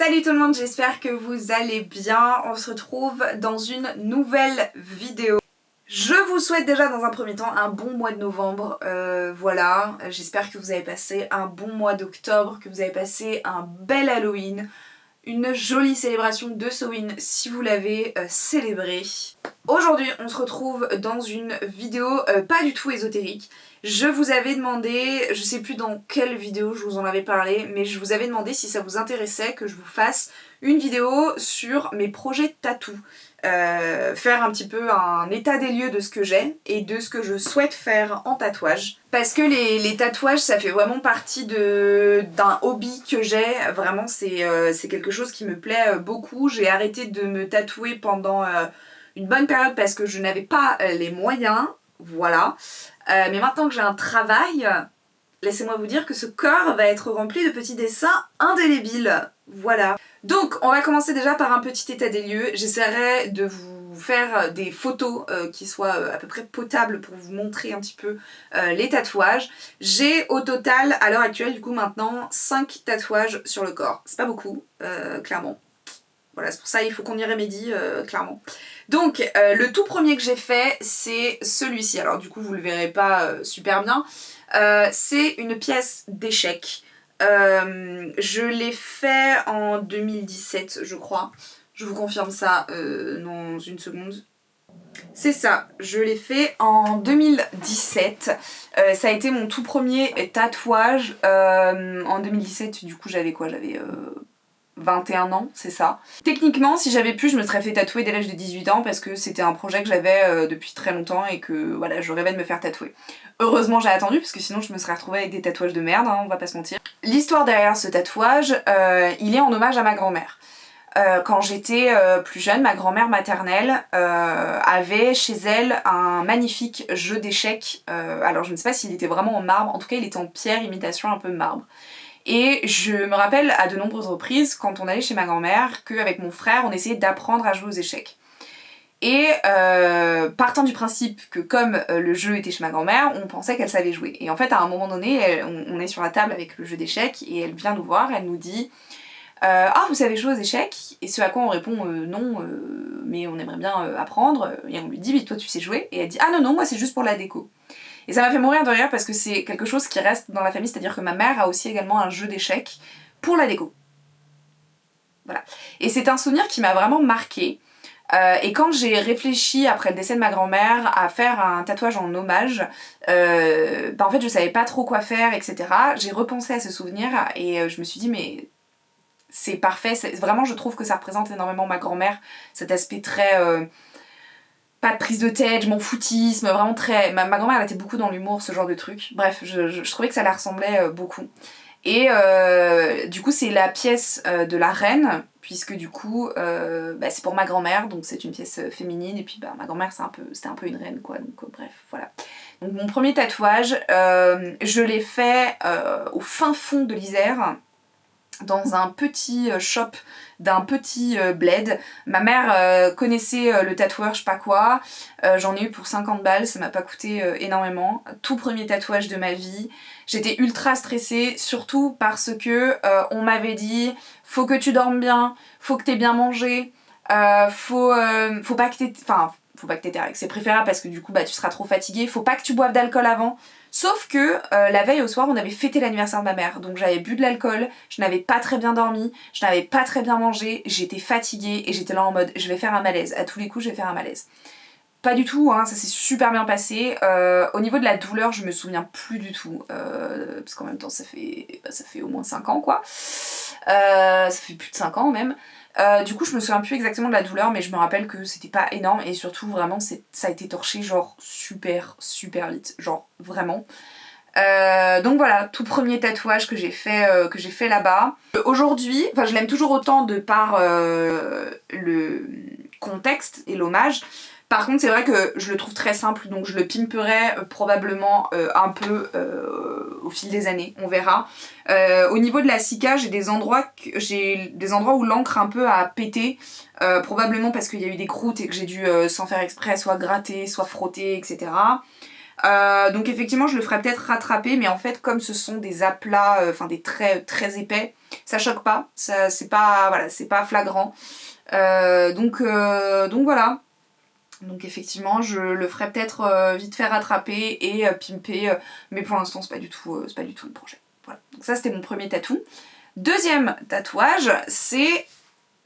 Salut tout le monde, j'espère que vous allez bien. On se retrouve dans une nouvelle vidéo. Je vous souhaite déjà dans un premier temps un bon mois de novembre, voilà. J'espère que vous avez passé un bon mois d'octobre, que vous avez passé un bel Halloween, une jolie célébration de Samhain si vous l'avez célébré. Aujourd'hui on se retrouve dans une vidéo pas du tout ésotérique. Je vous avais demandé, je sais plus dans quelle vidéo je vous en avais parlé, mais je vous avais demandé si ça vous intéressait que je vous fasse une vidéo sur mes projets de tatou. Faire un petit peu un état des lieux de ce que j'ai et de ce que je souhaite faire en tatouage. Parce que les tatouages ça fait vraiment partie d'un hobby que j'ai, vraiment c'est quelque chose qui me plaît beaucoup. J'ai arrêté de me tatouer pendant une bonne période parce que je n'avais pas les moyens, voilà. Mais maintenant que j'ai un travail, laissez-moi vous dire que ce corps va être rempli de petits dessins indélébiles, voilà. Donc on va commencer déjà par un petit état des lieux. J'essaierai de vous faire des photos qui soient à peu près potables pour vous montrer un petit peu les tatouages. J'ai au total, à l'heure actuelle, du coup maintenant, 5 tatouages sur le corps. C'est pas beaucoup, clairement. Voilà, c'est pour ça il faut qu'on y remédie, clairement. Donc le tout premier que j'ai fait, c'est celui-ci. Alors du coup vous le verrez pas super bien. C'est une pièce d'échecs. Je l'ai fait en 2017 je crois. Je vous confirme ça dans une seconde. C'est ça, je l'ai fait en 2017. Ça a été mon tout premier tatouage. En 2017 du coup j'avais quoi? J'avais 21 ans, c'est ça. Techniquement, si j'avais pu, je me serais fait tatouer dès l'âge de 18 ans parce que c'était un projet que j'avais depuis très longtemps et que voilà, je rêvais de me faire tatouer. Heureusement, j'ai attendu parce que sinon je me serais retrouvée avec des tatouages de merde, hein, on va pas se mentir. L'histoire derrière ce tatouage, il est en hommage à ma grand-mère. Quand j'étais plus jeune, ma grand-mère maternelle avait chez elle un magnifique jeu d'échecs. Alors je ne sais pas s'il était vraiment en marbre, en tout cas il était en pierre, imitation un peu marbre. Et je me rappelle à de nombreuses reprises, quand on allait chez ma grand-mère, qu'avec mon frère, on essayait d'apprendre à jouer aux échecs. Et partant du principe que comme le jeu était chez ma grand-mère, on pensait qu'elle savait jouer. Et en fait, à un moment donné, on est sur la table avec le jeu d'échecs, et elle vient nous voir, elle nous dit « Ah, vous savez jouer aux échecs ?» Et ce à quoi on répond « Non, mais on aimerait bien apprendre. » Et on lui dit « Mais toi, tu sais jouer ?» Et elle dit « Ah non, non, moi c'est juste pour la déco. » Et ça m'a fait mourir de rire parce que c'est quelque chose qui reste dans la famille, c'est-à-dire que ma mère a aussi également un jeu d'échecs pour la déco. Voilà. Et c'est un souvenir qui m'a vraiment marquée. Et quand j'ai réfléchi, après le décès de ma grand-mère, à faire un tatouage en hommage, en fait je savais pas trop quoi faire, etc. J'ai repensé à ce souvenir et je me suis dit mais c'est parfait, vraiment je trouve que ça représente énormément ma grand-mère, cet aspect très... pas de prise de tête, je m'en foutisme, vraiment très... Ma grand-mère elle était beaucoup dans l'humour, ce genre de truc. Bref, je trouvais que ça la ressemblait beaucoup. Et du coup c'est la pièce de la reine, puisque du coup c'est pour ma grand-mère, donc c'est une pièce féminine, et puis ma grand-mère c'était un peu une reine quoi, donc bref, voilà. Donc mon premier tatouage, je l'ai fait au fin fond de l'Isère, dans un petit shop d'un petit bled. Ma mère connaissait le tatoueur je sais pas quoi, j'en ai eu pour 50 balles, ça m'a pas coûté énormément. Tout premier tatouage de ma vie. J'étais ultra stressée, surtout parce que on m'avait dit faut que tu dormes bien, faut que t'aies bien mangé, faut pas que t'aies... Enfin, faut pas que t'aies tes règles, c'est préférable parce que du coup tu seras trop fatiguée, faut pas que tu boives d'alcool avant. Sauf que la veille au soir on avait fêté l'anniversaire de ma mère, donc j'avais bu de l'alcool, je n'avais pas très bien dormi, je n'avais pas très bien mangé, j'étais fatiguée et j'étais là en mode je vais faire un malaise, à tous les coups je vais faire un malaise. Pas du tout, hein, ça s'est super bien passé. Au niveau de la douleur, je me souviens plus du tout, parce qu'en même temps ça fait au moins 5 ans quoi, ça fait plus de 5 ans même. Du coup je me souviens plus exactement de la douleur, mais je me rappelle que c'était pas énorme et surtout vraiment ça a été torché genre super vite, genre vraiment. Donc voilà, tout premier tatouage que j'ai fait là-bas. Aujourd'hui, enfin je l'aime toujours autant de par le contexte et l'hommage. Par contre c'est vrai que je le trouve très simple, donc je le pimperai probablement un peu au fil des années, on verra. Au niveau de la cica, j'ai des endroits où l'encre un peu a pété, probablement parce qu'il y a eu des croûtes et que j'ai dû sans faire exprès soit gratter, soit frotter, etc. Donc effectivement je le ferai peut-être rattraper, mais en fait comme ce sont des aplats, enfin des traits très épais, ça choque pas, c'est pas, voilà, c'est pas flagrant. Donc voilà. Donc effectivement je le ferai peut-être vite fait rattraper et pimper, mais pour l'instant c'est pas du tout le projet. Voilà. Donc ça c'était mon premier tatou. Deuxième tatouage, c'est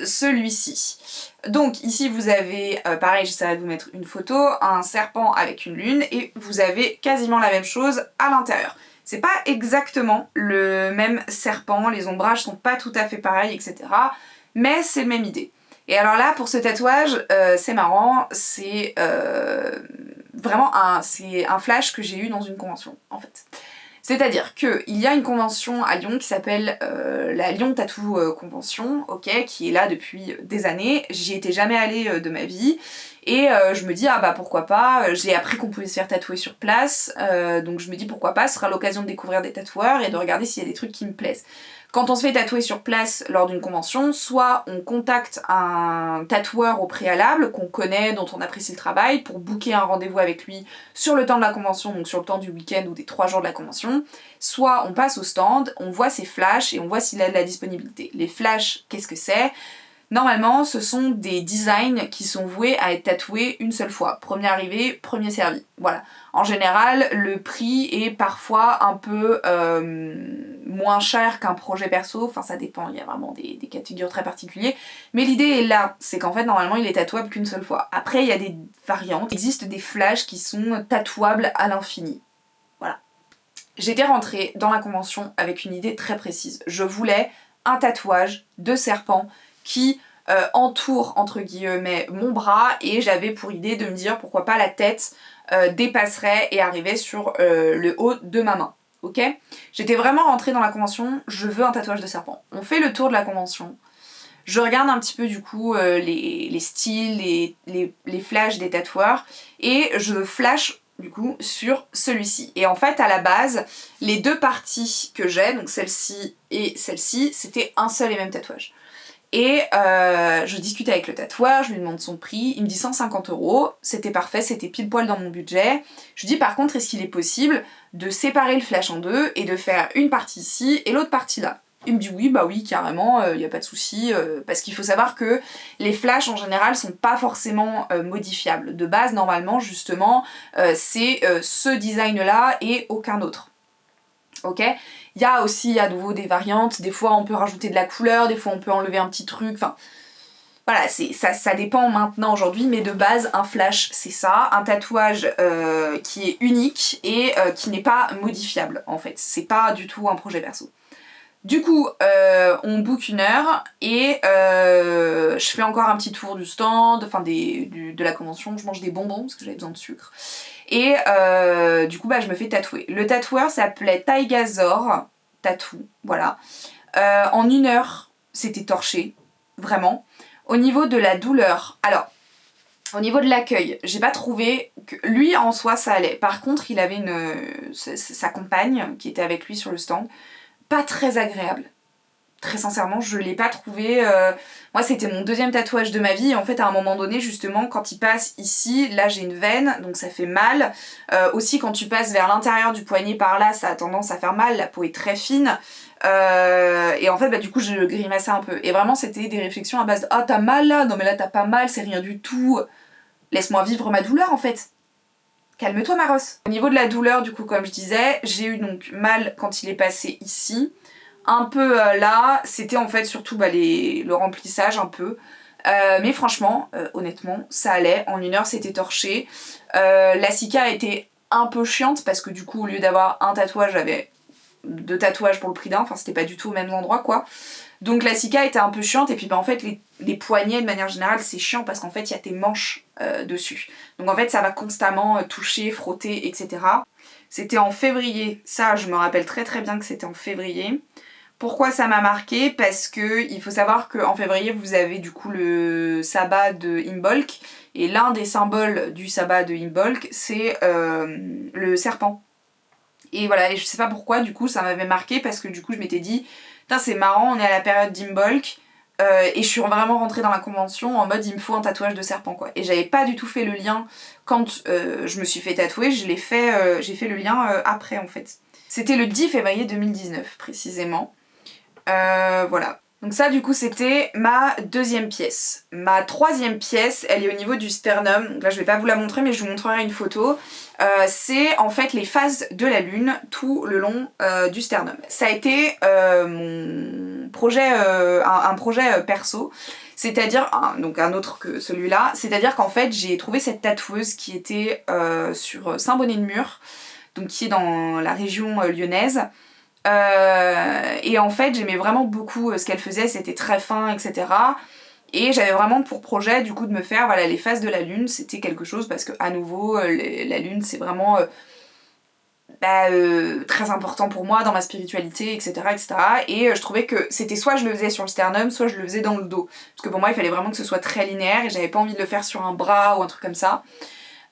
celui-ci. Donc ici vous avez, pareil j'essaierai de vous mettre une photo, un serpent avec une lune et vous avez quasiment la même chose à l'intérieur. C'est pas exactement le même serpent, les ombrages sont pas tout à fait pareils, etc. Mais c'est la même idée. Et alors là pour ce tatouage, c'est marrant, c'est vraiment c'est un flash que j'ai eu dans une convention en fait. C'est-à-dire qu'il y a une convention à Lyon qui s'appelle la Lyon Tattoo Convention, ok, qui est là depuis des années. J'y étais jamais allée de ma vie. Et je me dis, ah bah pourquoi pas, j'ai appris qu'on pouvait se faire tatouer sur place, donc je me dis pourquoi pas, ce sera l'occasion de découvrir des tatoueurs et de regarder s'il y a des trucs qui me plaisent. Quand on se fait tatouer sur place lors d'une convention, soit on contacte un tatoueur au préalable, qu'on connaît, dont on apprécie le travail, pour booker un rendez-vous avec lui sur le temps de la convention, donc sur le temps du week-end ou des 3 jours de la convention, soit on passe au stand, on voit ses flashs et on voit s'il a de la disponibilité. Les flashs, qu'est-ce que c'est ? Normalement, ce sont des designs qui sont voués à être tatoués une seule fois. Premier arrivé, premier servi. Voilà. En général, le prix est parfois un peu moins cher qu'un projet perso. Enfin, ça dépend, il y a vraiment des cas de figure très particuliers. Mais l'idée est là, c'est qu'en fait, normalement, il est tatouable qu'une seule fois. Après, il y a des variantes. Il existe des flashs qui sont tatouables à l'infini. Voilà. J'étais rentrée dans la convention avec une idée très précise. Je voulais un tatouage de serpent qui entoure entre guillemets mon bras et j'avais pour idée de me dire pourquoi pas la tête dépasserait et arrivait sur le haut de ma main. Ok ? J'étais vraiment rentrée dans la convention, je veux un tatouage de serpent. On fait le tour de la convention. Je regarde un petit peu du coup les styles, les flashs des tatoueurs et je flash du coup sur celui-ci. Et en fait à la base, les deux parties que j'ai, donc celle-ci et celle-ci, c'était un seul et même tatouage. Et je discute avec le tatoueur, je lui demande son prix, il me dit 150 €, c'était parfait, c'était pile poil dans mon budget. Je lui dis par contre est-ce qu'il est possible de séparer le flash en deux et de faire une partie ici et l'autre partie là. Il me dit oui, bah oui, carrément, y a pas de souci, parce qu'il faut savoir que les flashs en général sont pas forcément modifiables. De base, normalement, justement, c'est ce design-là et aucun autre. Ok ? Il y a aussi à nouveau des variantes, des fois on peut rajouter de la couleur, des fois on peut enlever un petit truc, enfin... Voilà, ça dépend maintenant aujourd'hui, mais de base, un flash, c'est ça. Un tatouage qui est unique et qui n'est pas modifiable, en fait. C'est pas du tout un projet perso. Du coup, on book une heure et je fais encore un petit tour du stand, enfin de la convention, je mange des bonbons parce que j'avais besoin de sucre. Et du coup, bah, je me fais tatouer. Le tatoueur s'appelait Taigazor Tattoo, voilà. En 1 heure, c'était torché, vraiment. Au niveau de la douleur, alors, au niveau de l'accueil, j'ai pas trouvé que lui en soi ça allait. Par contre, il avait sa compagne qui était avec lui sur le stand, pas très agréable. Très sincèrement, je l'ai pas trouvé. Moi, c'était mon 2e tatouage de ma vie. Et en fait, à un moment donné, justement, quand il passe ici, là j'ai une veine, donc ça fait mal. Aussi, quand tu passes vers l'intérieur du poignet par là, ça a tendance à faire mal. La peau est très fine. Et en fait, bah, du coup, je grimaçais un peu. Et vraiment, c'était des réflexions à base de ah, t'as mal là ? Non, mais là, t'as pas mal, c'est rien du tout. Laisse-moi vivre ma douleur, en fait. Calme-toi, Maros. Au niveau de la douleur, du coup, comme je disais, j'ai eu donc mal quand il est passé ici. Un peu là, c'était en fait surtout bah, le remplissage un peu. Mais franchement, honnêtement, ça allait. En 1 heure, c'était torché. La cica a été un peu chiante parce que du coup, au lieu d'avoir un tatouage, j'avais 2 tatouages pour le prix d'un. Enfin, c'était pas du tout au même endroit, quoi. Donc la cica était un peu chiante. Et puis bah, en fait, les poignets, de manière générale, c'est chiant parce qu'en fait, il y a tes manches dessus. Donc en fait, ça va constamment toucher, frotter, etc. C'était en février. Ça, je me rappelle très très bien que c'était en février. Pourquoi ça m'a marqué ? Parce que il faut savoir qu'en février vous avez du coup le sabbat de Imbolc et l'un des symboles du sabbat de Imbolc c'est le serpent. Et voilà, et je sais pas pourquoi du coup ça m'avait marqué parce que du coup je m'étais dit putain c'est marrant, on est à la période d'Imbolc, Et je suis vraiment rentrée dans la convention en mode il me faut un tatouage de serpent quoi. Et j'avais pas du tout fait le lien quand je me suis fait tatouer, j'ai fait le lien après en fait. C'était le 10 février 2019 précisément. Voilà. Donc ça du coup c'était ma deuxième pièce. Ma troisième pièce, elle est au niveau du sternum. Donc là je vais pas vous la montrer mais je vous montrerai une photo. C'est en fait les phases de la lune tout le long du sternum. Ça a été mon projet, un projet perso. C'est-à-dire, donc un autre que celui-là, c'est-à-dire qu'en fait j'ai trouvé cette tatoueuse qui était sur Saint-Bonnet-de-Mur, donc qui est dans la région lyonnaise. Et en fait j'aimais vraiment beaucoup ce qu'elle faisait, c'était très fin, etc. Et j'avais vraiment pour projet du coup de me faire voilà, les phases de la lune, c'était quelque chose parce que à nouveau la lune c'est vraiment très important pour moi dans ma spiritualité, etc. etc. Et je trouvais que c'était soit je le faisais sur le sternum, soit je le faisais dans le dos. Parce que pour moi il fallait vraiment que ce soit très linéaire et j'avais pas envie de le faire sur un bras ou un truc comme ça.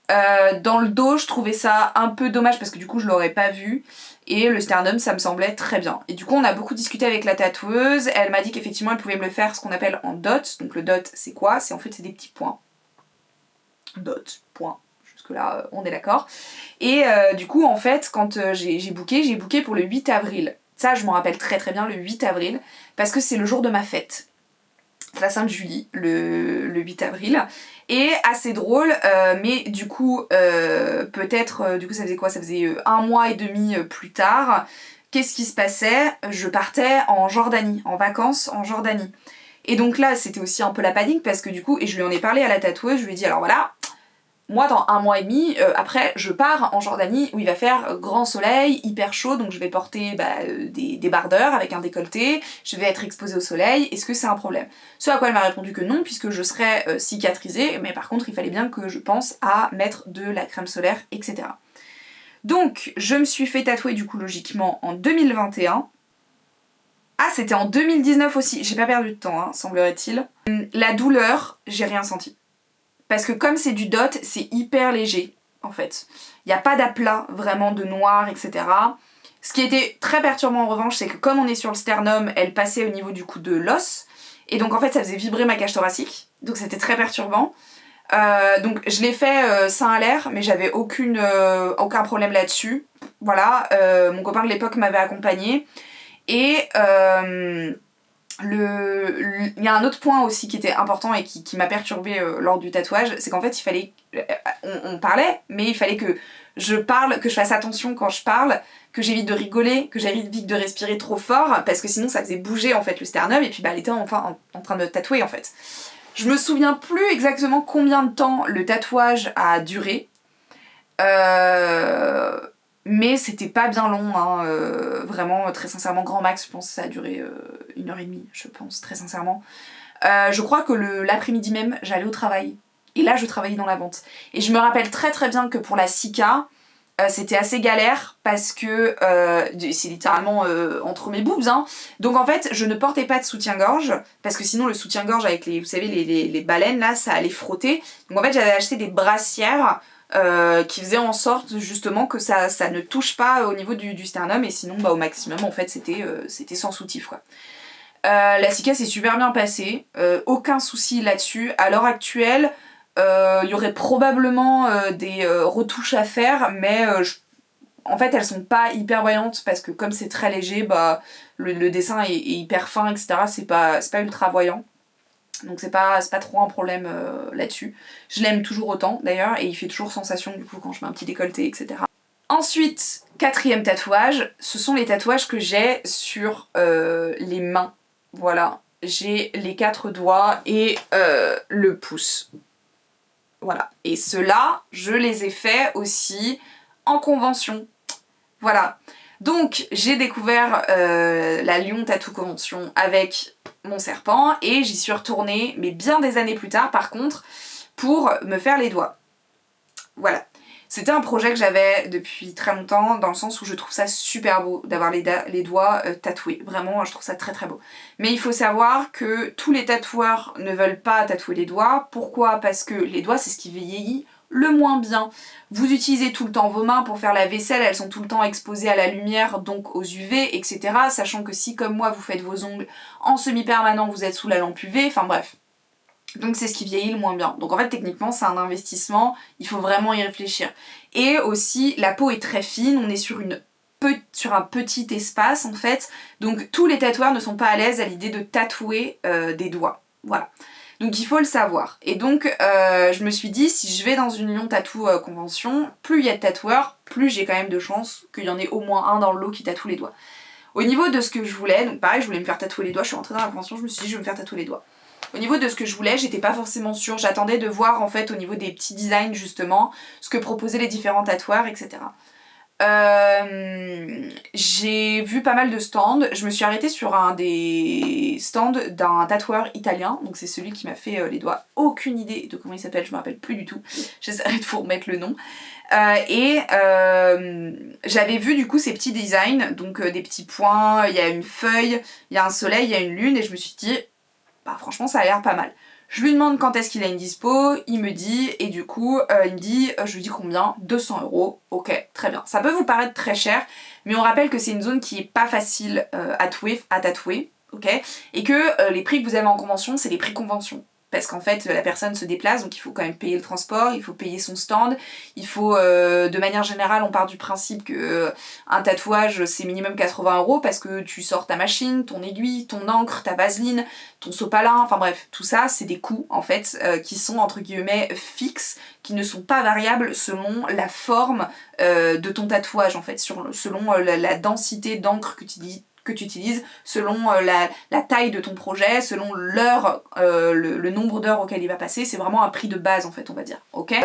Dans le dos je trouvais ça un peu dommage parce que du coup je l'aurais pas vu. Et le sternum ça me semblait très bien. Et du coup on a beaucoup discuté avec la tatoueuse, elle m'a dit qu'effectivement elle pouvait me le faire ce qu'on appelle en dot. Donc le dot c'est quoi? C'est en fait c'est des petits points. Dot, point. Jusque là on est d'accord. Et du coup en fait quand j'ai booké pour le 8 avril. Ça je m'en rappelle très très bien le 8 avril parce que c'est le jour de ma fête. C'est la Sainte-Julie, le 8 avril. Et assez drôle, mais du coup, peut-être, du coup ça faisait quoi? Ça faisait un mois et demi plus tard. Qu'est-ce qui se passait? Je partais en Jordanie, en vacances en Jordanie. Et donc là, c'était aussi un peu la panique parce que du coup, et je lui en ai parlé à la tatoueuse, je lui ai dit alors voilà, moi dans un mois et demi, après je pars en Jordanie où il va faire grand soleil, hyper chaud, donc je vais porter des débardeurs avec un décolleté, je vais être exposée au soleil, est-ce que c'est un problème? Ce à quoi elle m'a répondu que non, puisque je serais cicatrisée, mais par contre il fallait bien que je pense à mettre de la crème solaire, etc. Donc je me suis fait tatouer du coup logiquement en 2021. Ah c'était en 2019 aussi, j'ai pas perdu de temps, hein, semblerait-il. La douleur, j'ai rien senti. Parce que comme c'est du dot, c'est hyper léger, en fait. Il n'y a pas d'aplat vraiment de noir, etc. Ce qui était très perturbant en revanche, c'est que comme on est sur le sternum, elle passait au niveau du coup de l'os. Et donc en fait, ça faisait vibrer ma cage thoracique. Donc c'était très perturbant. Donc je l'ai fait sein à l'air, mais j'avais aucun problème là-dessus. Voilà, mon copain de l'époque m'avait accompagnée. Et... il y a un autre point aussi qui était important et qui m'a perturbée lors du tatouage, c'est qu'en fait il fallait, on parlait, mais il fallait que je parle, que je fasse attention quand je parle, que j'évite de rigoler, que j'évite de respirer trop fort, parce que sinon ça faisait bouger en fait le sternum et puis elle était enfin en train de tatouer en fait. Je me souviens plus exactement combien de temps le tatouage a duré, mais c'était pas bien long, hein, vraiment très sincèrement, grand max, je pense que ça a duré 1h30, je pense, très sincèrement. Je crois que l'après-midi même, j'allais au travail, et là je travaillais dans la vente. Et je me rappelle très très bien que pour la Sika, c'était assez galère, parce que c'est littéralement entre mes boobs, hein. Donc en fait, je ne portais pas de soutien-gorge, parce que sinon le soutien-gorge avec vous savez, les baleines là, ça allait frotter. Donc en fait, j'avais acheté des brassières, qui faisait en sorte justement que ça ne touche pas au niveau du sternum et sinon au maximum en fait c'était sans soutif quoi. La cicatrice s'est super bien passée, aucun souci là-dessus. À l'heure actuelle, il y aurait probablement des retouches à faire, mais en fait elles sont pas hyper voyantes parce que comme c'est très léger, le dessin est hyper fin, etc. C'est pas ultra voyant. Donc c'est pas trop un problème là-dessus. Je l'aime toujours autant d'ailleurs et il fait toujours sensation du coup quand je mets un petit décolleté, etc. Ensuite, quatrième tatouage, ce sont les tatouages que j'ai sur les mains. Voilà, j'ai les 4 doigts et le pouce. Voilà, et ceux-là, je les ai faits aussi en convention. Voilà. Donc j'ai découvert la Lyon Tattoo Convention avec mon serpent et j'y suis retournée, mais bien des années plus tard par contre, pour me faire les doigts. Voilà. C'était un projet que j'avais depuis très longtemps, dans le sens où je trouve ça super beau d'avoir les doigts tatoués. Vraiment, je trouve ça très très beau. Mais il faut savoir que tous les tatoueurs ne veulent pas tatouer les doigts. Pourquoi? Parce que les doigts, c'est ce qui vieillit le moins bien. Vous utilisez tout le temps vos mains pour faire la vaisselle, elles sont tout le temps exposées à la lumière, donc aux UV, etc. Sachant que si, comme moi, vous faites vos ongles en semi-permanent, vous êtes sous la lampe UV, enfin bref. Donc c'est ce qui vieillit le moins bien. Donc en fait, techniquement, c'est un investissement, il faut vraiment y réfléchir. Et aussi, la peau est très fine, on est sur un petit espace en fait, donc tous les tatoueurs ne sont pas à l'aise à l'idée de tatouer des doigts. Voilà. Donc il faut le savoir. Et donc je me suis dit, si je vais dans une Lyon Tattoo convention, plus il y a de tatoueurs, plus j'ai quand même de chances qu'il y en ait au moins un dans le lot qui tatoue les doigts. Au niveau de ce que je voulais, donc pareil, je voulais me faire tatouer les doigts, je suis rentrée dans la convention, je me suis dit je vais me faire tatouer les doigts. Au niveau de ce que je voulais, j'étais pas forcément sûre, j'attendais de voir en fait au niveau des petits designs justement, ce que proposaient les différents tatoueurs, etc. J'ai vu pas mal de stands, je me suis arrêtée sur un des stands d'un tatoueur italien, donc c'est celui qui m'a fait les doigts, aucune idée de comment il s'appelle, je me rappelle plus du tout, j'essaierai de vous remettre le nom. J'avais vu du coup ces petits designs, donc des petits points, il y a une feuille, il y a un soleil, il y a une lune, et je me suis dit, bah franchement ça a l'air pas mal. Je lui demande quand est-ce qu'il a une dispo, il me dit, et du coup, il me dit, je lui dis combien, 200 €, ok, très bien. Ça peut vous paraître très cher, mais on rappelle que c'est une zone qui est pas facile à tatouer, ok, et que les prix que vous avez en convention, c'est les prix convention. Parce qu'en fait, la personne se déplace, donc il faut quand même payer le transport, il faut payer son stand, il faut, de manière générale, on part du principe que un tatouage, c'est minimum 80 € parce que tu sors ta machine, ton aiguille, ton encre, ta vaseline, ton sopalin, enfin bref, tout ça, c'est des coûts, en fait, qui sont, entre guillemets, fixes, qui ne sont pas variables selon la forme de ton tatouage, en fait, selon la densité d'encre que tu utilises, selon la taille de ton projet, selon l'heure, le nombre d'heures auquel il va passer, c'est vraiment un prix de base en fait, on va dire, ok.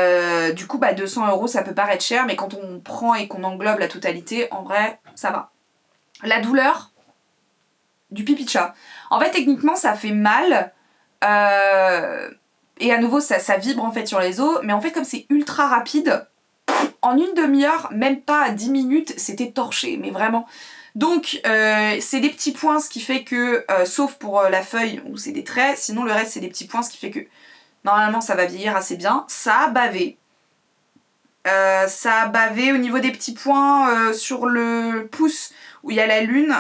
Du coup, 200 € ça peut paraître cher, mais quand on prend et qu'on englobe la totalité, en vrai, ça va. La douleur du pipi de chat. En fait, techniquement, ça fait mal, et à nouveau, ça vibre en fait sur les os, mais en fait, comme c'est ultra rapide, en une demi-heure, même pas à 10 minutes, c'était torché, mais vraiment. Donc c'est des petits points, ce qui fait que, sauf pour la feuille où c'est des traits, sinon le reste c'est des petits points, ce qui fait que normalement ça va vieillir assez bien. Ça a bavé. Ça a bavé au niveau des petits points sur le pouce où il y a la lune.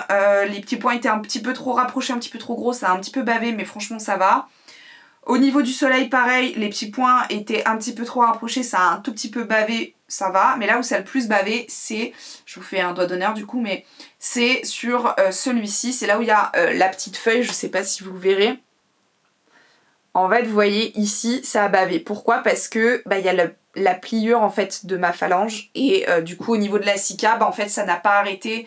Les petits points étaient un petit peu trop rapprochés, un petit peu trop gros, ça a un petit peu bavé, mais franchement ça va. Au niveau du soleil, pareil, les petits points étaient un petit peu trop rapprochés, ça a un tout petit peu bavé, ça va. Mais là où ça a le plus bavé, c'est, je vous fais un doigt d'honneur du coup, mais c'est sur celui-ci, c'est là où il y a la petite feuille, je sais pas si vous verrez. En fait, vous voyez ici, ça a bavé. Pourquoi? Parce que il y a la pliure en fait de ma phalange et du coup au niveau de la cica, en fait ça n'a pas arrêté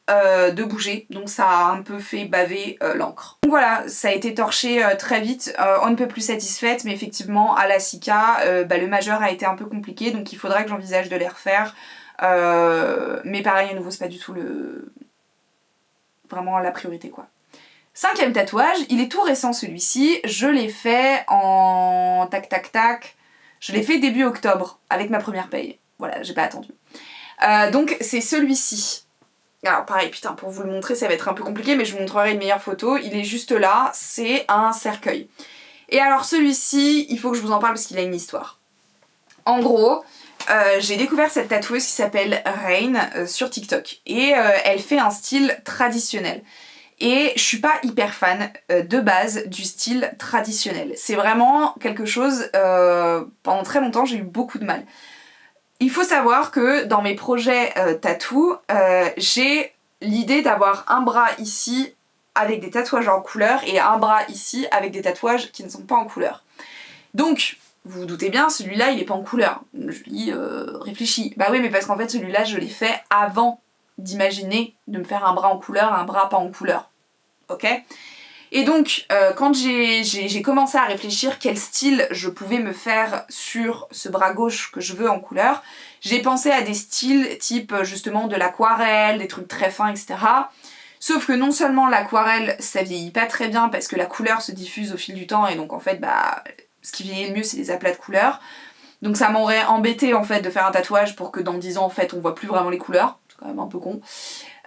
de bouger, donc ça a un peu fait baver l'encre. Donc voilà, ça a été torché très vite, on ne peut plus satisfaite, mais effectivement à la cica, le majeur a été un peu compliqué, donc il faudra que j'envisage de les refaire, mais pareil à nouveau c'est pas du tout vraiment la priorité quoi. 5e tatouage, il est tout récent celui-ci, je l'ai fait en tac, je l'ai fait début octobre avec ma première paye, voilà, j'ai pas attendu. Donc c'est celui-ci. Alors pareil, putain, pour vous le montrer, ça va être un peu compliqué, mais je vous montrerai une meilleure photo. Il est juste là, c'est un cercueil. Et alors celui-ci, il faut que je vous en parle parce qu'il a une histoire. En gros, j'ai découvert cette tatoueuse qui s'appelle Rain sur TikTok. Et elle fait un style traditionnel. Et je suis pas hyper fan de base du style traditionnel. C'est vraiment quelque chose, pendant très longtemps, j'ai eu beaucoup de mal. Il faut savoir que dans mes projets tatou, j'ai l'idée d'avoir un bras ici avec des tatouages en couleur et un bras ici avec des tatouages qui ne sont pas en couleur. Donc, vous vous doutez bien, celui-là il est pas en couleur. Je lui réfléchis. Bah oui, mais parce qu'en fait celui-là je l'ai fait avant d'imaginer de me faire un bras en couleur, un bras pas en couleur. Ok ? Et donc, quand j'ai commencé à réfléchir quel style je pouvais me faire sur ce bras gauche que je veux en couleur, j'ai pensé à des styles type justement de l'aquarelle, des trucs très fins, etc. Sauf que non seulement l'aquarelle, ça vieillit pas très bien parce que la couleur se diffuse au fil du temps et donc en fait, ce qui vieillit le mieux, c'est les aplats de couleurs. Donc ça m'aurait embêté en fait de faire un tatouage pour que dans 10 ans, en fait, on voit plus vraiment les couleurs. C'est quand même un peu con.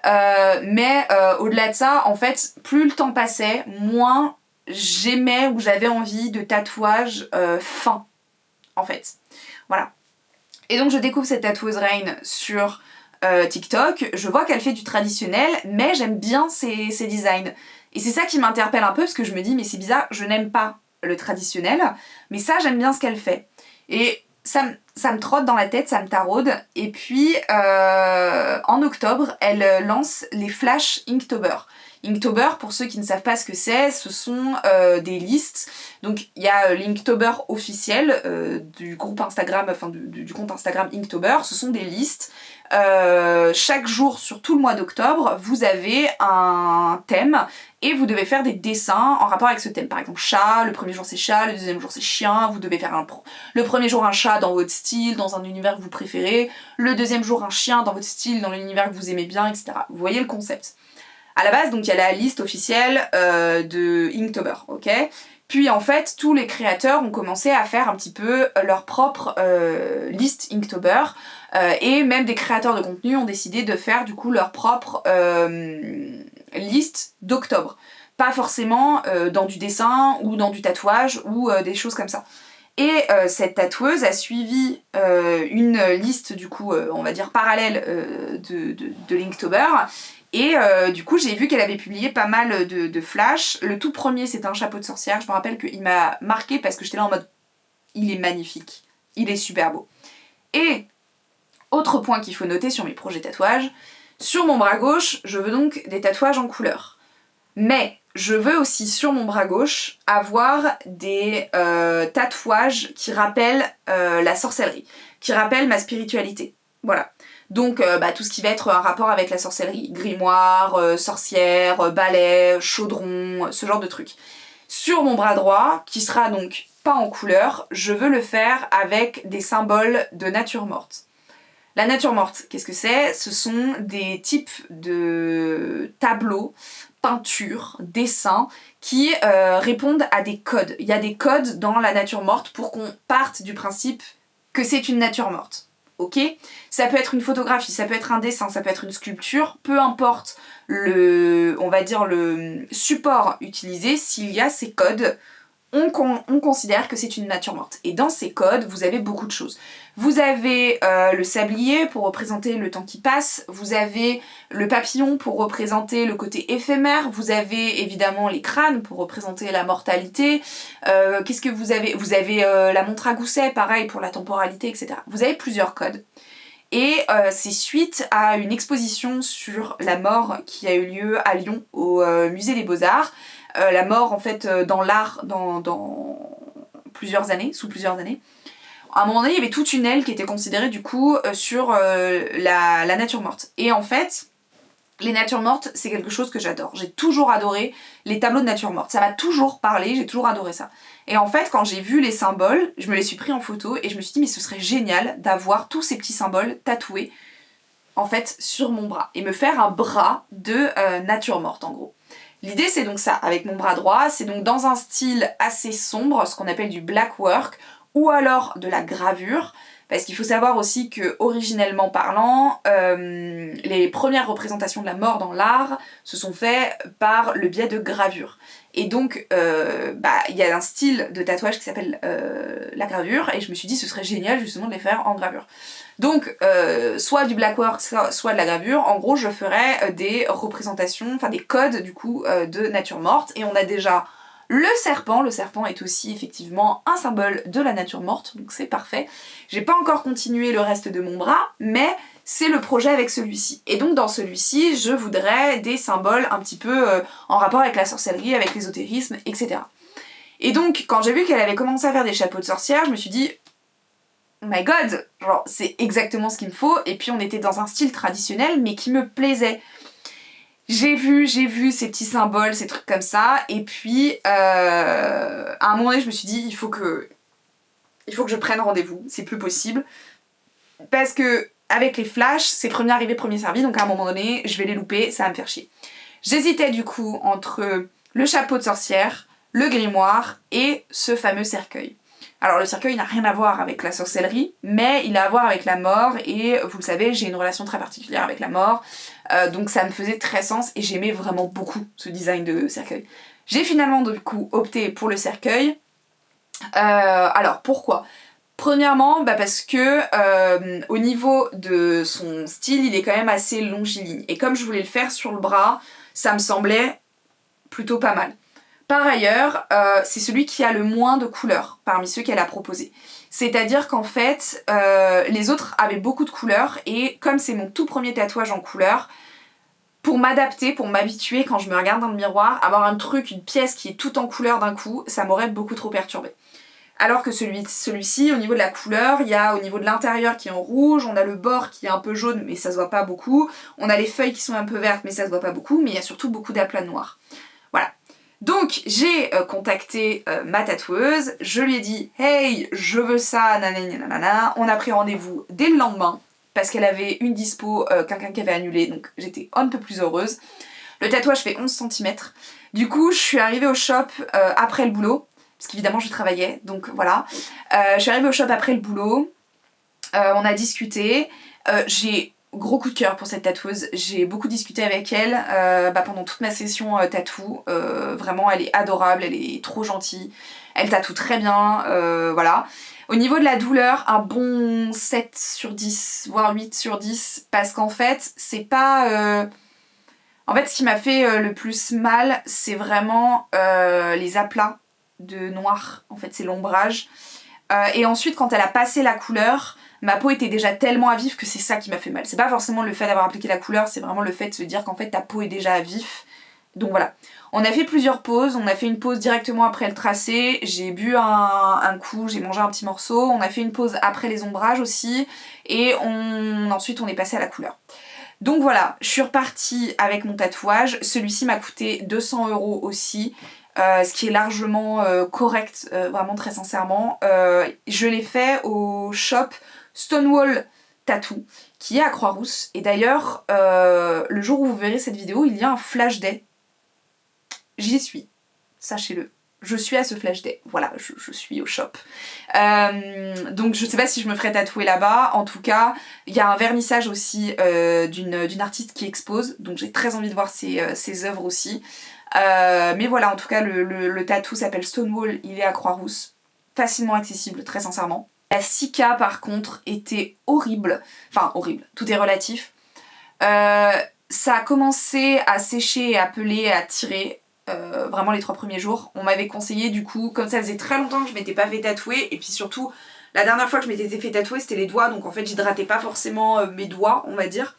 Mais au-delà de ça, en fait, plus le temps passait, moins j'aimais ou j'avais envie de tatouages fins, en fait. Voilà. Et donc je découvre cette tatoueuse Rain sur TikTok, je vois qu'elle fait du traditionnel, mais j'aime bien ses designs. Et c'est ça qui m'interpelle un peu, parce que je me dis, mais c'est bizarre, je n'aime pas le traditionnel, mais ça j'aime bien ce qu'elle fait. Et ça me trotte dans la tête, ça me taraude. Et puis en octobre, elle lance les Flash Inktober. Inktober, pour ceux qui ne savent pas ce que c'est, ce sont des listes. Donc il y a l'Inktober officiel du groupe Instagram, enfin du compte Instagram Inktober. Ce sont des listes. Chaque jour sur tout le mois d'octobre, vous avez un thème et vous devez faire des dessins en rapport avec ce thème. Par exemple, chat, le premier jour c'est chat, le deuxième jour c'est chien. Vous devez faire le premier jour un chat dans votre style, dans un univers que vous préférez. Le deuxième jour un chien dans votre style, dans l'univers que vous aimez bien, etc. Vous voyez le concept. À la base, donc il y a la liste officielle de Inktober, ok ? Puis en fait, tous les créateurs ont commencé à faire un petit peu leur propre liste Inktober, et même des créateurs de contenu ont décidé de faire du coup leur propre liste d'octobre. Pas forcément dans du dessin ou dans du tatouage ou des choses comme ça. Et cette tatoueuse a suivi une liste du coup, on va dire parallèle de l'Inktober. Et du coup j'ai vu qu'elle avait publié pas mal de flash. Le tout premier c'était un chapeau de sorcière, je me rappelle qu'il m'a marqué parce que j'étais là en mode il est magnifique, il est super beau. Et autre point qu'il faut noter sur mes projets tatouages, sur mon bras gauche je veux donc des tatouages en couleur. Mais je veux aussi sur mon bras gauche avoir des tatouages qui rappellent la sorcellerie, qui rappellent ma spiritualité. Voilà. Donc tout ce qui va être un rapport avec la sorcellerie, grimoire, sorcière, balai, chaudron, ce genre de trucs. Sur mon bras droit, qui sera donc pas en couleur, je veux le faire avec des symboles de nature morte. La nature morte, qu'est-ce que c'est ? Ce sont des types de tableaux, peintures, dessins qui répondent à des codes. Il y a des codes dans la nature morte pour qu'on parte du principe que c'est une nature morte. Ok ? Ça peut être une photographie, ça peut être un dessin, ça peut être une sculpture, peu importe on va dire le support utilisé, s'il y a ces codes, on considère que c'est une nature morte. Et dans ces codes, vous avez beaucoup de choses. Vous avez le sablier pour représenter le temps qui passe, vous avez le papillon pour représenter le côté éphémère, vous avez évidemment les crânes pour représenter la mortalité, qu'est-ce que vous avez ? Vous avez la montre à gousset, pareil pour la temporalité, etc. Vous avez plusieurs codes. Et c'est suite à une exposition sur la mort qui a eu lieu à Lyon, au musée des Beaux-Arts. La mort en fait dans l'art dans plusieurs années, sous plusieurs années. À un moment donné, il y avait toute une aile qui était considérée du coup sur la nature morte. Et en fait, les natures mortes, c'est quelque chose que j'adore. J'ai toujours adoré les tableaux de nature morte. Ça m'a toujours parlé, j'ai toujours adoré ça. Et en fait, quand j'ai vu les symboles, je me les suis pris en photo et je me suis dit mais ce serait génial d'avoir tous ces petits symboles tatoués en fait sur mon bras. Et me faire un bras de nature morte en gros. L'idée c'est donc ça, avec mon bras droit, c'est donc dans un style assez sombre, ce qu'on appelle du black work, ou alors de la gravure, parce qu'il faut savoir aussi que, originellement parlant, les premières représentations de la mort dans l'art se sont faites par le biais de gravure. Et donc, il y a un style de tatouage qui s'appelle la gravure, et je me suis dit ce serait génial justement de les faire en gravure. Donc, soit du black work, soit de la gravure, en gros je ferais des représentations, enfin des codes du coup de nature morte, et on a déjà le serpent est aussi effectivement un symbole de la nature morte, donc c'est parfait. J'ai pas encore continué le reste de mon bras, mais c'est le projet avec celui-ci. Et donc dans celui-ci, je voudrais des symboles un petit peu en rapport avec la sorcellerie, avec l'ésotérisme, etc. Et donc quand j'ai vu qu'elle avait commencé à faire des chapeaux de sorcière, je me suis dit oh my god, genre c'est exactement ce qu'il me faut, et puis on était dans un style traditionnel mais qui me plaisait. J'ai vu ces petits symboles, ces trucs comme ça, et puis à un moment donné je me suis dit il faut que je prenne rendez-vous, c'est plus possible, parce que avec les flashs, c'est premier arrivé, premier servi, donc à un moment donné je vais les louper, ça va me faire chier. J'hésitais du coup entre le chapeau de sorcière, le grimoire et ce fameux cercueil. Alors le cercueil n'a rien à voir avec la sorcellerie, mais il a à voir avec la mort, et vous le savez, j'ai une relation très particulière avec la mort, donc ça me faisait très sens et j'aimais vraiment beaucoup ce design de cercueil. J'ai finalement du coup opté pour le cercueil. Alors pourquoi ? Premièrement, parce que au niveau de son style, il est quand même assez longiligne. Et comme je voulais le faire sur le bras, ça me semblait plutôt pas mal. Par ailleurs, c'est celui qui a le moins de couleurs parmi ceux qu'elle a proposés. C'est-à-dire qu'en fait, les autres avaient beaucoup de couleurs et comme c'est mon tout premier tatouage en couleur, pour m'adapter, pour m'habituer quand je me regarde dans le miroir, avoir un truc, une pièce qui est toute en couleur d'un coup, ça m'aurait beaucoup trop perturbée. Alors que celui-ci, au niveau de la couleur, il y a au niveau de l'intérieur qui est en rouge, on a le bord qui est un peu jaune mais ça se voit pas beaucoup, on a les feuilles qui sont un peu vertes mais ça se voit pas beaucoup, mais il y a surtout beaucoup d'aplats noirs. Voilà. Donc j'ai contacté ma tatoueuse, je lui ai dit « Hey, je veux ça, nanana », on a pris rendez-vous dès le lendemain, parce qu'elle avait une dispo, quelqu'un qui avait annulé, donc j'étais un peu plus heureuse. Le tatouage fait 11 cm, du coup je suis arrivée au shop après le boulot, parce qu'évidemment je travaillais, donc voilà. Je suis arrivée au shop après le boulot, on a discuté, j'ai gros coup de cœur pour cette tatoueuse, j'ai beaucoup discuté avec elle pendant toute ma session tatou, vraiment elle est adorable, elle est trop gentille, elle tatoue très bien, voilà. Au niveau de la douleur, un bon 7 sur 10, voire 8 sur 10, parce qu'en fait, c'est pas... En fait, ce qui m'a fait le plus mal, c'est vraiment les aplats de noir, en fait c'est l'ombrage. Et ensuite quand elle a passé la couleur, ma peau était déjà tellement à vif que c'est ça qui m'a fait mal. C'est pas forcément le fait d'avoir appliqué la couleur, c'est vraiment le fait de se dire qu'en fait ta peau est déjà à vif. Donc voilà. On a fait plusieurs pauses, on a fait une pause directement après le tracé, j'ai bu un coup, j'ai mangé un petit morceau, on a fait une pause après les ombrages aussi, et ensuite on est passé à la couleur. Donc voilà, je suis repartie avec mon tatouage, celui-ci m'a coûté 200 € aussi, ce qui est largement correct, vraiment très sincèrement. Je l'ai fait au shop Stonewall Tattoo, qui est à Croix-Rousse, et d'ailleurs, le jour où vous verrez cette vidéo, il y a un flash day. J'y suis, sachez-le. Je suis à ce flash day, voilà, je suis au shop. Donc je sais pas si je me ferai tatouer là-bas, en tout cas, il y a un vernissage aussi d'une artiste qui expose, donc j'ai très envie de voir ses œuvres aussi. Mais voilà, en tout cas, le tatou s'appelle Stonewall, il est à Croix-Rousse, facilement accessible, très sincèrement. La cica, par contre, était horrible, enfin horrible, tout est relatif. Ça a commencé à sécher et à peler, à tirer, vraiment les 3 premiers jours. On m'avait conseillé du coup, comme ça faisait très longtemps que je m'étais pas fait tatouer, et puis surtout, la dernière fois que je m'étais fait tatouer c'était les doigts, donc en fait j'hydratais pas forcément mes doigts, on va dire.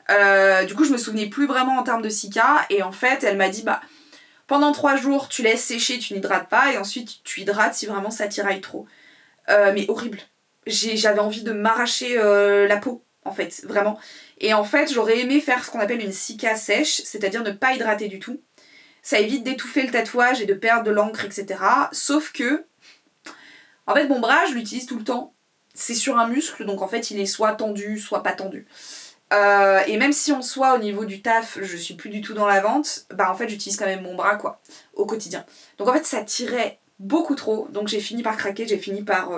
Du coup je me souvenais plus vraiment en termes de cica, et en fait elle m'a dit pendant 3 jours tu laisses sécher, tu n'hydrates pas, et ensuite tu hydrates si vraiment ça tiraille trop. Mais horrible. J'avais envie de m'arracher la peau, en fait, vraiment. Et en fait, j'aurais aimé faire ce qu'on appelle une cica sèche, c'est-à-dire ne pas hydrater du tout. Ça évite d'étouffer le tatouage et de perdre de l'encre, etc. Sauf que, en fait, mon bras, je l'utilise tout le temps. C'est sur un muscle, donc en fait, il est soit tendu, soit pas tendu. Et même si en soi, au niveau du taf, je suis plus du tout dans la vente, en fait, j'utilise quand même mon bras, quoi, au quotidien. Donc en fait, ça tirait beaucoup trop, donc j'ai fini par craquer, j'ai fini par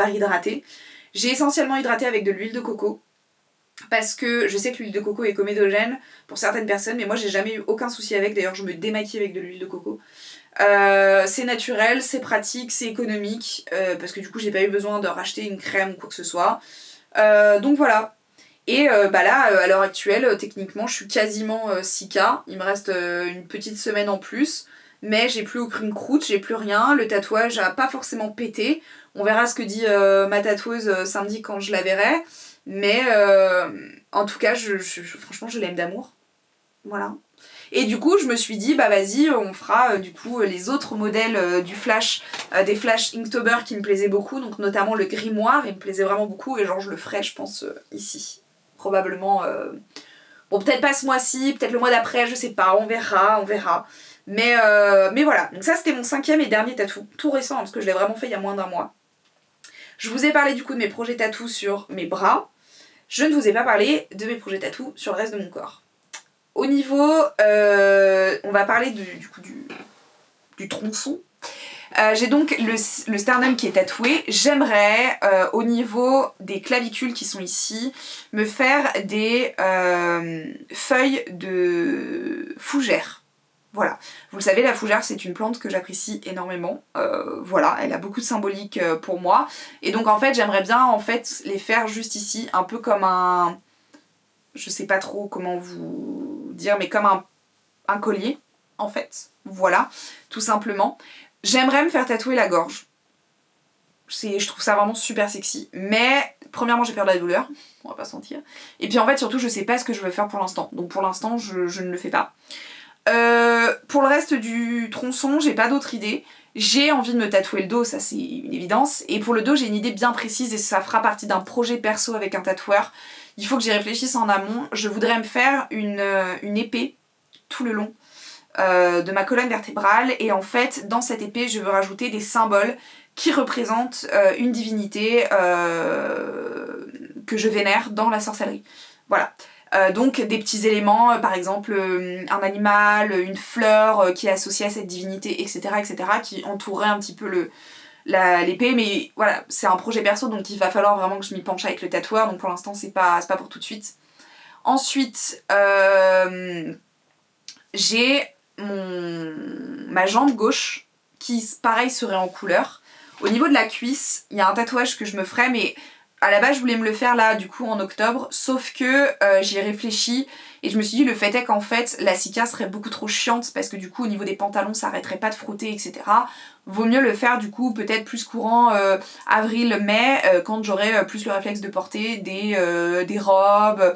hydrater. J'ai essentiellement hydraté avec de l'huile de coco, parce que je sais que l'huile de coco est comédogène pour certaines personnes, mais moi j'ai jamais eu aucun souci avec, d'ailleurs je me démaquille avec de l'huile de coco. C'est naturel, c'est pratique, c'est économique, parce que du coup j'ai pas eu besoin de racheter une crème ou quoi que ce soit. Donc voilà. Et là, à l'heure actuelle, techniquement je suis quasiment cica, il me reste une petite semaine en plus, mais j'ai plus aucune croûte, j'ai plus rien, le tatouage a pas forcément pété. On verra ce que dit ma tatoueuse samedi quand je la verrai. Mais en tout cas, franchement, je l'aime d'amour. Voilà. Et du coup, je me suis dit, vas-y, on fera du coup les autres modèles du flash, des flash Inktober qui me plaisaient beaucoup, donc notamment le grimoire, il me plaisait vraiment beaucoup, et genre je le ferai, je pense, ici. Probablement. Bon, peut-être pas ce mois-ci, peut-être le mois d'après, je sais pas, on verra, on verra. Mais voilà, donc ça c'était mon 5e et dernier tatou, tout récent, parce que je l'ai vraiment fait il y a moins d'1 mois. Je vous ai parlé du coup de mes projets tatou sur mes bras. Je ne vous ai pas parlé de mes projets tatou sur le reste de mon corps. Au niveau, on va parler du tronçon. J'ai donc le sternum qui est tatoué. J'aimerais, au niveau des clavicules qui sont ici, me faire des feuilles de fougère. Voilà, vous le savez, la fougère c'est une plante que j'apprécie énormément, voilà, elle a beaucoup de symbolique pour moi, et donc en fait j'aimerais bien en fait les faire juste ici, un peu comme un, je sais pas trop comment vous dire, mais comme un collier en fait, voilà, tout simplement. J'aimerais me faire tatouer la gorge, je trouve ça vraiment super sexy, mais premièrement j'ai peur de la douleur, on va pas se mentir, et puis en fait surtout je sais pas ce que je veux faire pour l'instant, donc pour l'instant je ne le fais pas. Pour le reste du tronçon, j'ai pas d'autre idée. J'ai envie de me tatouer le dos, ça c'est une évidence. Et pour le dos, j'ai une idée bien précise et ça fera partie d'un projet perso avec un tatoueur. Il faut que j'y réfléchisse en amont. Je voudrais me faire une épée tout le long de ma colonne vertébrale. Et en fait, dans cette épée, je veux rajouter des symboles qui représentent une divinité que je vénère dans la sorcellerie. Voilà. Donc des petits éléments, par exemple un animal, une fleur qui est associée à cette divinité, etc. qui entoureraient un petit peu l'épée, mais voilà, c'est un projet perso donc il va falloir vraiment que je m'y penche avec le tatoueur, donc pour l'instant c'est pas pour tout de suite. Ensuite, j'ai ma jambe gauche qui pareil serait en couleur. Au niveau de la cuisse, il y a un tatouage que je me ferais, mais à la base je voulais me le faire là du coup en octobre, sauf que j'y ai réfléchi et je me suis dit le fait est qu'en fait la cicatrice serait beaucoup trop chiante parce que du coup au niveau des pantalons ça arrêterait pas de frotter, etc. Vaut mieux le faire du coup peut-être plus courant avril-mai quand j'aurai plus le réflexe de porter des robes,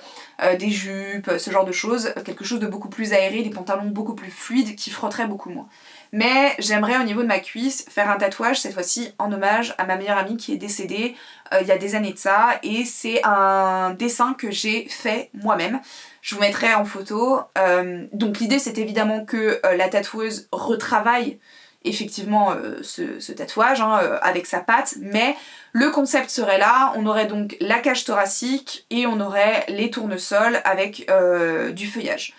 des jupes, ce genre de choses, quelque chose de beaucoup plus aéré, des pantalons beaucoup plus fluides qui frotteraient beaucoup moins. Mais j'aimerais au niveau de ma cuisse faire un tatouage cette fois-ci en hommage à ma meilleure amie qui est décédée il y a des années de ça, et c'est un dessin que j'ai fait moi-même. Je vous mettrai en photo. Donc l'idée c'est évidemment que la tatoueuse retravaille effectivement ce tatouage avec sa patte, mais le concept serait là, on aurait donc la cage thoracique et on aurait les tournesols avec du feuillage.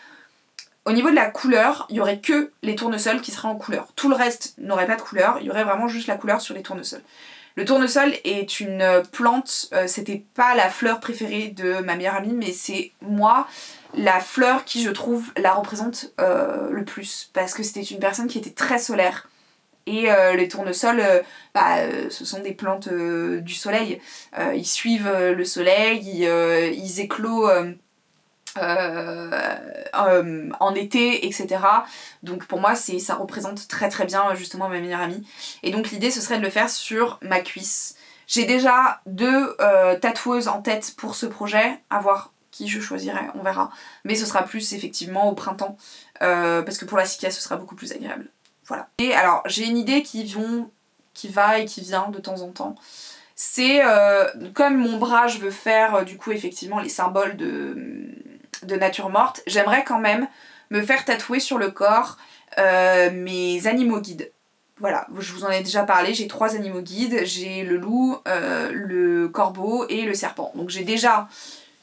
Au niveau de la couleur, il y aurait que les tournesols qui seraient en couleur. Tout le reste n'aurait pas de couleur, il y aurait vraiment juste la couleur sur les tournesols. Le tournesol est une plante, c'était pas la fleur préférée de ma meilleure amie, mais c'est moi la fleur qui je trouve la représente le plus, parce que c'était une personne qui était très solaire. Et les tournesols, ce sont des plantes du soleil. Ils suivent le soleil, ils éclosent en été, etc. Donc pour moi ça représente très très bien justement ma meilleure amie. Et donc l'idée ce serait de le faire sur ma cuisse. J'ai déjà 2 tatoueuses en tête pour ce projet, à voir qui je choisirai, on verra. Mais ce sera plus effectivement au printemps, parce que pour la cicatrice ce sera beaucoup plus agréable. Voilà. Et alors j'ai une idée qui va et qui vient de temps en temps. C'est comme mon bras je veux faire du coup effectivement les symboles de nature morte, j'aimerais quand même me faire tatouer sur le corps mes animaux guides. Voilà, je vous en ai déjà parlé, j'ai 3 animaux guides, j'ai le loup, le corbeau et le serpent. Donc j'ai déjà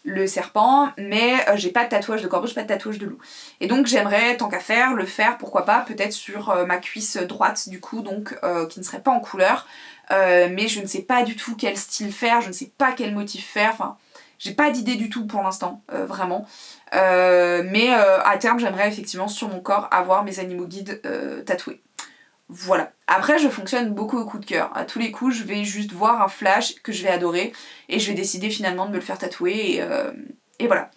le serpent, mais j'ai pas de tatouage de corbeau, j'ai pas de tatouage de loup. Et donc j'aimerais, tant qu'à faire, le faire, pourquoi pas, peut-être sur ma cuisse droite du coup, donc qui ne serait pas en couleur. Mais je ne sais pas du tout quel style faire, je ne sais pas quel motif faire, enfin j'ai pas d'idée du tout pour l'instant, vraiment. Mais à terme j'aimerais effectivement sur mon corps avoir mes animaux guides tatoués. Voilà. Après je fonctionne beaucoup au coup de cœur. À tous les coups je vais juste voir un flash que je vais adorer et je vais décider finalement de me le faire tatouer et voilà.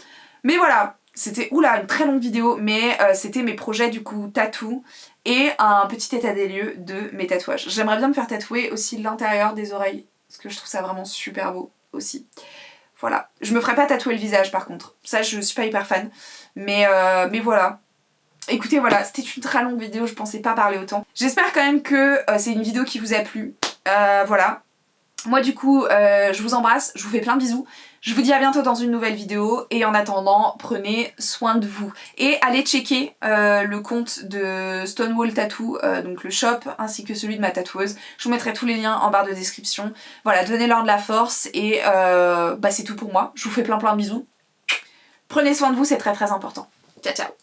Mais voilà, c'était une très longue vidéo, mais c'était mes projets du coup tatou et un petit état des lieux de mes tatouages. J'aimerais bien me faire tatouer aussi l'intérieur des oreilles, parce que je trouve ça vraiment super beau aussi. Voilà. Je me ferai pas tatouer le visage par contre, ça je suis pas hyper fan, mais voilà. Écoutez voilà, c'était une très longue vidéo, je pensais pas parler autant. J'espère quand même que c'est une vidéo qui vous a plu, voilà. Moi du coup, je vous embrasse, je vous fais plein de bisous. Je vous dis à bientôt dans une nouvelle vidéo et en attendant, prenez soin de vous. Et allez checker le compte de Stonewall Tattoo, donc le shop, ainsi que celui de ma tatoueuse. Je vous mettrai tous les liens en barre de description. Voilà, donnez-leur de la force et c'est tout pour moi. Je vous fais plein de bisous. Prenez soin de vous, c'est très très important. Ciao ciao.